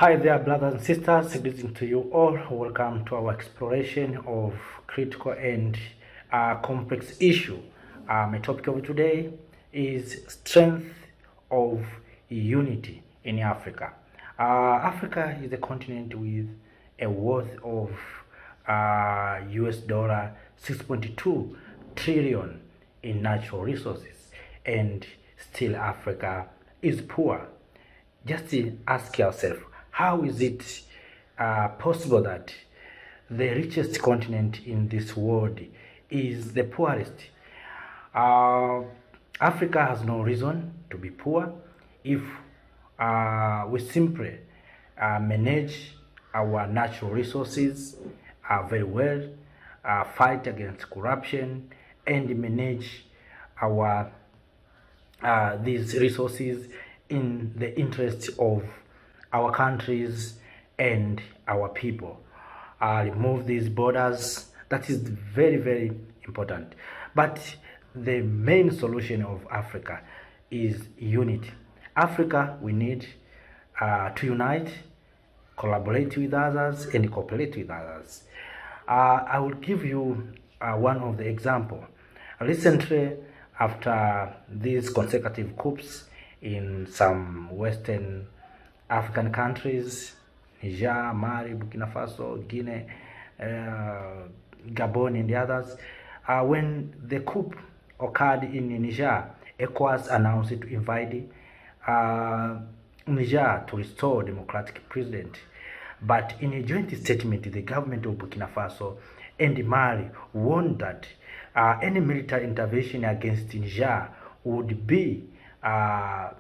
Hi there, brothers and sisters. Greetings to you all. Welcome to our exploration of critical and complex issue. My topic of today is strength of unity in Africa. Africa is a continent with a worth of US dollar 6.2 trillion in natural resources, and still Africa is poor. Just ask yourself, how is it possible that the richest continent in this world is the poorest? Africa has no reason to be poor if we simply manage our natural resources very well, fight against corruption, and manage our these resources in the interest of our countries and our people. Remove these borders. That is very, very important. But the main solution of Africa is unity. Africa, we need to unite, collaborate with others, and cooperate with others. I will give you one of the example. Recently, after these consecutive coups in some Western African countries, Niger, Mali, Burkina Faso, Guinea, Gabon, and the others, when the coup occurred in Niger, ECOWAS announced to invite Niger to restore democratic president. But in a joint statement, the government of Burkina Faso and Mali warned that any military intervention against Niger would be a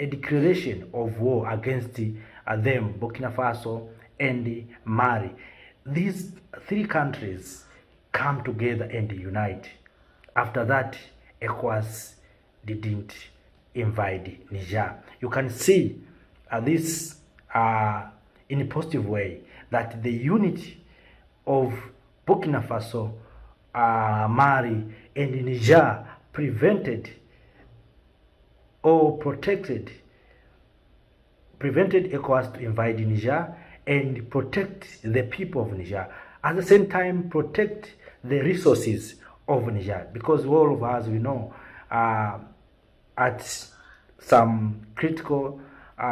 declaration of war against them, Burkina Faso and Mali. These three countries come together and unite. After that, ECOWAS didn't invite Niger. You can see this in a positive way, that the unity of Burkina Faso, Mali, and Niger prevented ECOWAS to invade Niger and protect the people of Niger. At the same time, protect the resources of Niger, because all of us, we know at some critical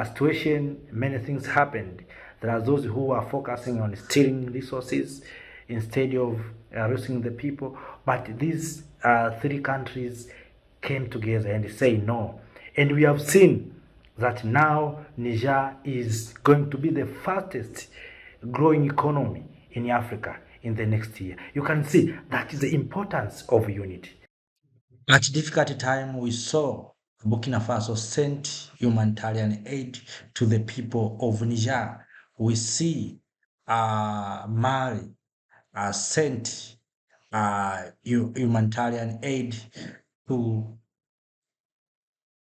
situation, many things happened. There are those who are focusing on stealing resources instead of reaching the people. But these three countries came together and say no. And we have seen that now Niger is going to be the fastest growing economy in Africa in the next year. You can see that is the importance of unity. At difficult time, we saw Burkina Faso sent humanitarian aid to the people of Niger. We see Mali sent humanitarian aid to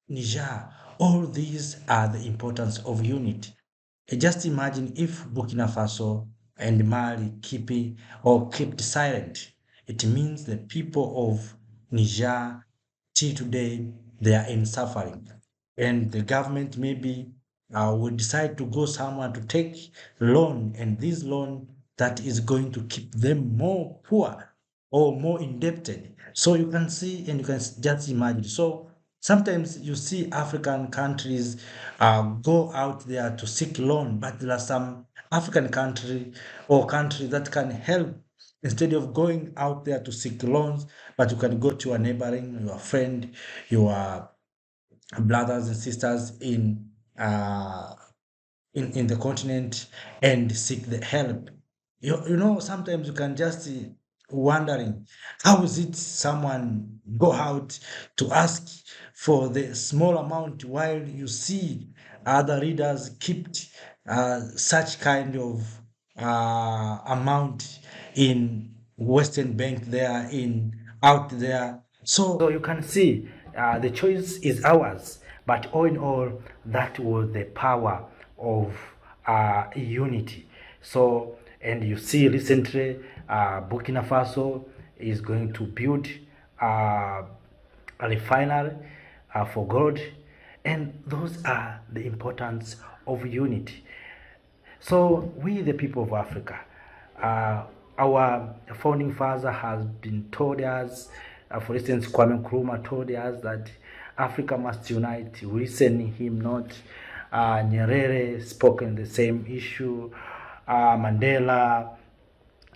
Niger. All these are the importance of unity. Just imagine if Burkina Faso and Mali kept silent. It means the people of Niger till today they are in suffering, and the government maybe will decide to go somewhere to take loan, and this loan that is going to keep them more poor or more indebted. So you can see and you can just imagine. So sometimes you see African countries go out there to seek loan, but there are some African countries that can help. Instead of going out there to seek loans, but you can go to a neighboring, your friend, your brothers and sisters in the continent and seek the help. You know, sometimes you can just wondering, how is it someone go out to ask for the small amount while you see other readers kept such kind of amount in Western Bank there in out there. So you can see the choice is ours, but all in all, that was the power of unity. So, and you see recently, Burkina Faso is going to build a refinery for gold, and those are the importance of unity. So we, the people of Africa, our founding father has been told us, for instance, Kwame Nkrumah told us that Africa must unite. We listen him not. Nyerere spoke on the same issue. Mandela,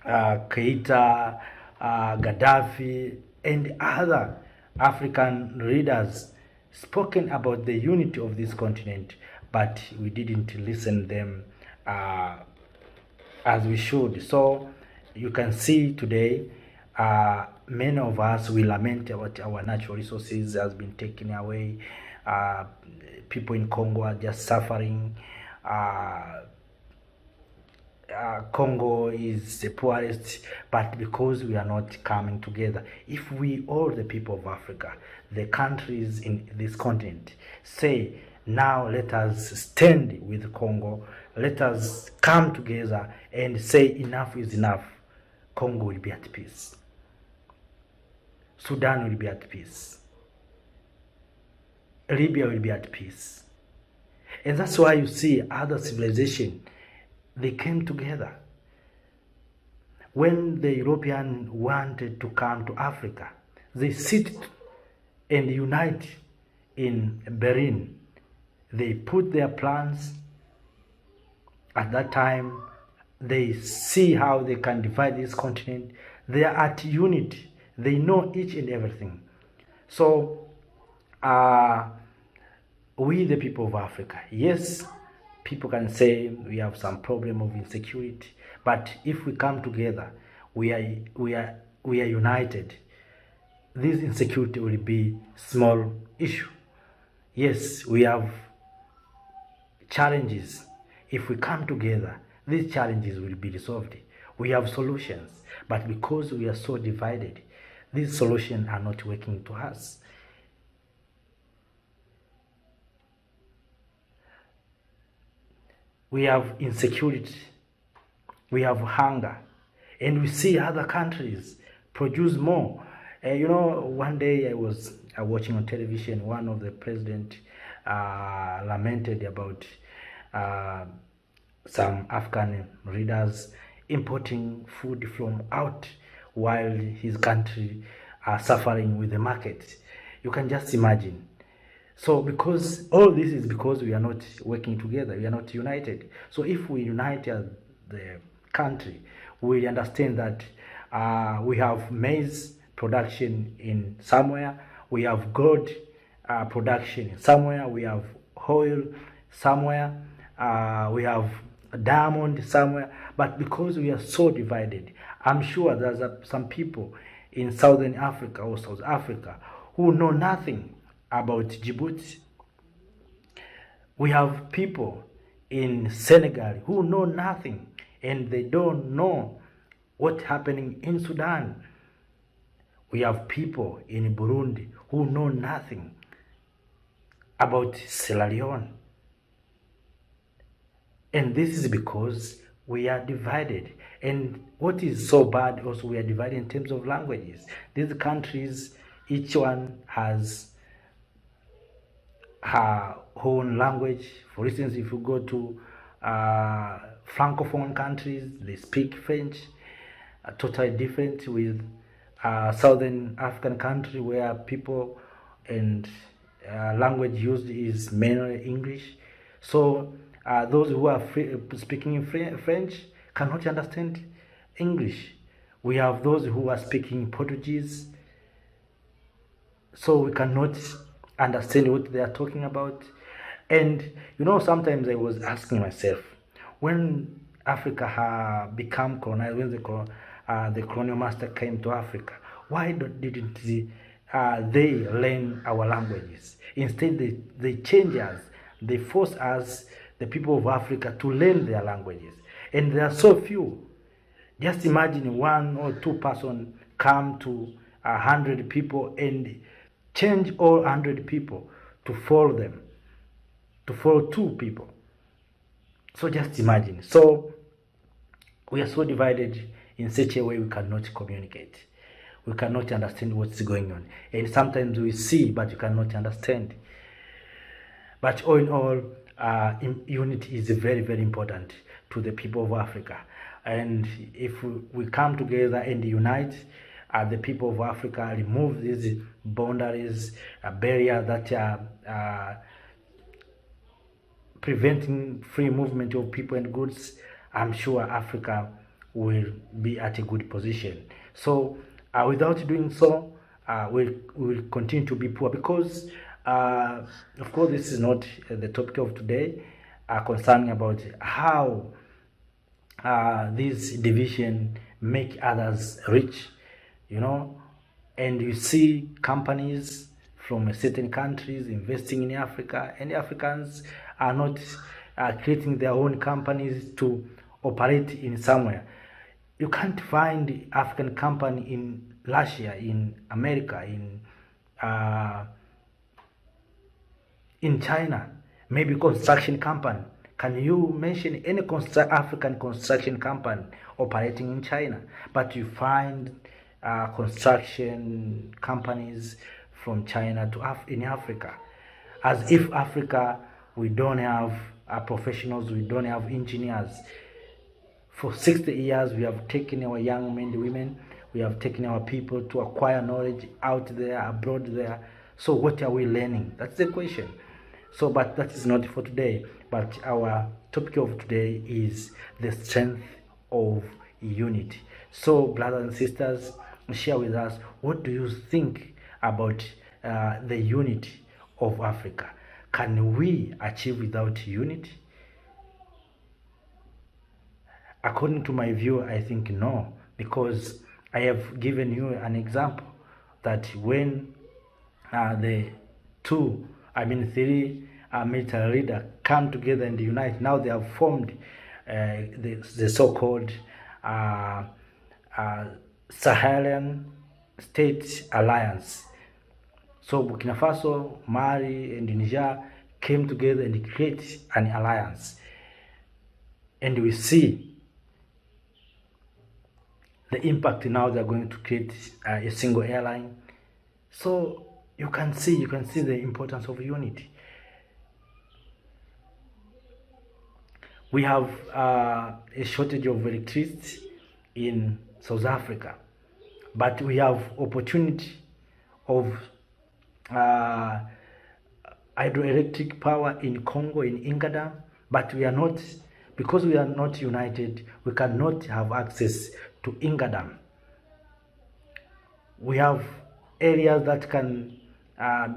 Keita, Gaddafi, and other African leaders spoken about the unity of this continent, but we didn't listen them as we should. So you can see today, many of us, we lament about our natural resources has been taken away. People in Congo are just suffering. Congo is the poorest, but because we are not coming together, if we, all the people of Africa, the countries in this continent, say, now let us stand with Congo, let us come together and say enough is enough, Congo will be at peace. Sudan will be at peace. Libya will be at peace. And that's why you see other civilizations, they came together. When the Europeans wanted to come to Africa, they sit and unite in Berlin. They put their plans. At that time, they see how they can divide this continent. They are at unity. They know each and everything. So, we, the people of Africa, yes, people can say we have some problem of insecurity, but if we come together, we are united, this insecurity will be small issue. Yes, we have challenges. If we come together, these challenges will be resolved. We have solutions, but because we are so divided, these solutions are not working to us. We have insecurity, we have hunger, and we see other countries produce more. One day I was watching on television, one of the president lamented about some Afghan leaders importing food from out while his country are suffering with the market. You can just imagine. So because all this is because we are not working together, we are not united. So if we unite as the country, we understand that we have maize production in somewhere, we have gold production in somewhere, we have oil somewhere, we have diamond somewhere. But because we are so divided, I'm sure there's some people in Southern Africa or South Africa who know nothing about Djibouti. We have people in Senegal who know nothing, and they don't know what's happening in Sudan. We have people in Burundi who know nothing about Sierra Leone. And this is because we are divided. And what is so bad also, we are divided in terms of languages. These countries, each one has her own language. For instance, if you go to Francophone countries, they speak French, totally different with Southern African country where people and language used is mainly English. So those who are speaking French cannot understand English. We have those who are speaking Portuguese, so we cannot understand what they are talking about. And sometimes I was asking myself, when Africa become colonized, when the colonial master came to Africa, why didn't they learn our languages? Instead, they change us, they force us, the people of Africa, to learn their languages. And there are so few. Just imagine 1 or 2 persons come to 100 people and change all 100 people to follow them, to follow 2 people. So just imagine. So we are so divided in such a way we cannot communicate. We cannot understand what's going on. And sometimes we see, but you cannot understand. But all in all, unity is very, very important to the people of Africa. And if we come together and unite, the people of Africa, remove these boundaries, barriers that are preventing free movement of people and goods, I'm sure Africa will be at a good position. So without doing so, we'll continue to be poor because, of course, this is not the topic of today, concerning about how this division make others rich, and you see companies from certain countries investing in Africa, and Africans are not creating their own companies to operate in somewhere. You can't find African company in Russia, in America, in China, maybe construction company. Can you mention any African construction company operating in China? But you find construction companies from China in Africa, as if Africa, we don't have professionals, we don't have engineers. For 60 years, we have taken our young men and women, we have taken our people to acquire knowledge out there, abroad there. So what are we learning? That's the question. So, but that is not for today. But our topic of today is the strength of unity. So, brothers and sisters, share with us, what do you think about the unity of Africa? Can we achieve without unity? According to my view, I think no, because I have given you an example that when the three military leaders come together and unite, now they have formed the so-called Saharan State Alliance. So Burkina Faso, Mali, and Niger came together and created an alliance. And we see the impact now. They're going to create a single airline. So you can see the importance of unity. We have a shortage of electricity in South Africa, but we have opportunity of hydroelectric power in Congo, in Ingada, but we are not, because we are not united, we cannot have access to Ingada. We have areas that can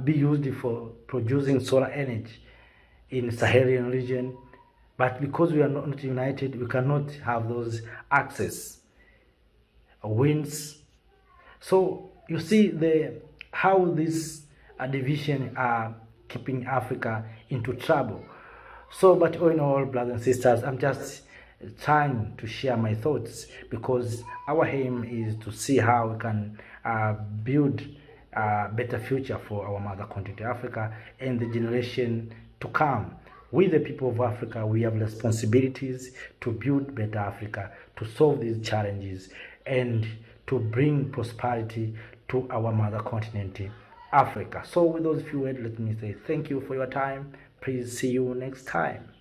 be used for producing solar energy in Sahelian region, but because we are not united, we cannot have those access winds. So you see how this division are keeping Africa into trouble. So, but all in all, brothers and sisters, I'm just trying to share my thoughts, because our aim is to see how we can build a better future for our mother country, Africa, and the generation to come. We, the people of Africa, we have responsibilities to build better Africa, to solve these challenges, and to bring prosperity to our mother continent, Africa. So with those few words, let me say thank you for your time. Please see you next time.